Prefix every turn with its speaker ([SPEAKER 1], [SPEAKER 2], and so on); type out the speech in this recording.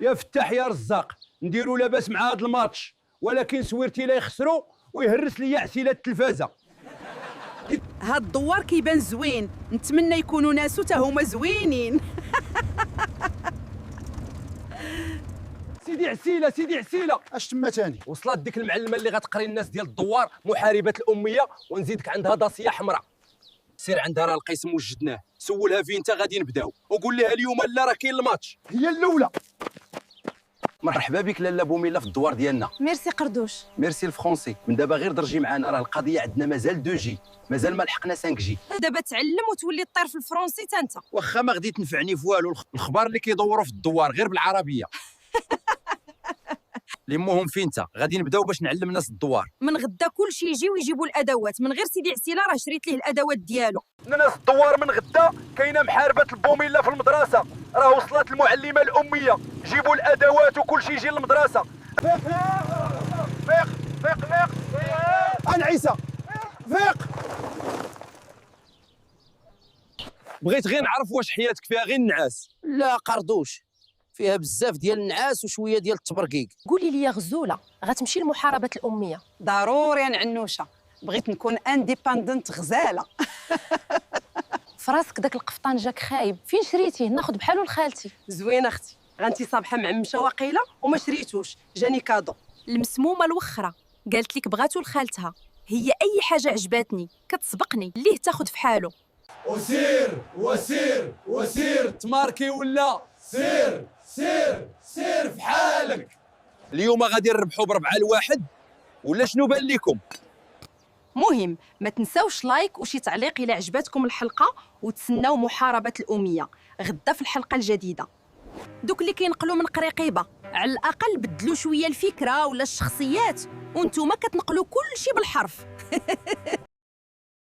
[SPEAKER 1] يا فتاح يا رزاق، نديروا لاباس مع هذا الماتش، ولكن سويرتي لا يخسروا ويهرس لي عسيله التلفازه.
[SPEAKER 2] هاد الدوار كيبان زوين، نتمنى يكونوا ناسو تا هما زوينين.
[SPEAKER 1] سيدي عسيله سيدي عسيله،
[SPEAKER 3] اش تما تاني؟
[SPEAKER 1] وصلت ديك المعلمه اللي غتقري الناس ديال الدوار محاربه الاميه، ونزيدك عندها داسيه حمراء. سير عندها راه القسم وجدناه، سولها فين انت غادي نبداو، وقول لها اليوم لا راه كاين الماتش.
[SPEAKER 3] هي الاولى.
[SPEAKER 1] مرحبا بك لاله بوميله في الدوار ديالنا.
[SPEAKER 4] ميرسي قردوش.
[SPEAKER 1] ميرسي الفرونسي. من دابا غير درجي معانا، راه القضيه عندنا مازال 2 جي، مازال ما لحقنا 5 جي.
[SPEAKER 4] دابا تعلم وتولي طير في الفرونسي تا انت.
[SPEAKER 1] واخا ما غادي تنفعني في والو، الخبار اللي كيدوروا في الدوار غير بالعربيه. المهم فين انت غادي نبداو باش نعلم الناس الدوار.
[SPEAKER 4] من غدا كلشي يجي ويجيبوا الادوات، من غير سيدي عسيله راه شريت ليه الادوات ديالو.
[SPEAKER 1] الناس الدوار من غدا كاينه محاربه البوميله في المدرسه، راه وصلت المعلمه الاميه، جيبوا الادوات وكلشي يجي للمدرسه. فيق فيق فيق فيق
[SPEAKER 3] انا عيسى فيق.
[SPEAKER 1] بغيت غير نعرف واش حياتك فيها غير النعاس.
[SPEAKER 5] لا قردوش، فيها بزاف ديال النعاس وشويه ديال التبرقيق.
[SPEAKER 6] قولي لي يا غزوله، غتمشي لمحاربه الاميه؟
[SPEAKER 2] ضروري عنوشه، بغيت نكون انديباندنت غزاله.
[SPEAKER 6] فراسك داك القفطان جاك خايب، فين شريتيه؟ ناخذ بحالو لخالتي.
[SPEAKER 2] زوينه اختي، غنتي صباحه معمشه وقيله وما شريتوش، جاني كادو.
[SPEAKER 4] المسمومه الوخره قالت لك بغاتو لخالتها، هي اي حاجه عجباتني كتسبقني ليه تاخذ في حاله.
[SPEAKER 1] وسير وسير وسير تماركي ولا سير سير سير في حالك. اليوم غادي نربحوا ب4-1 ولا شنو بان لكم؟
[SPEAKER 4] مهم ما تنساوش لايك وشي تعليق الى عجباتكم الحلقه، وتسناو محاربه الاميه غدا في الحلقه الجديده. دوك اللي كينقلوا من قريقيبه على الاقل بدلوا شويه الفكره ولا الشخصيات، وانتوما كتنقلوا كل شيء بالحرف.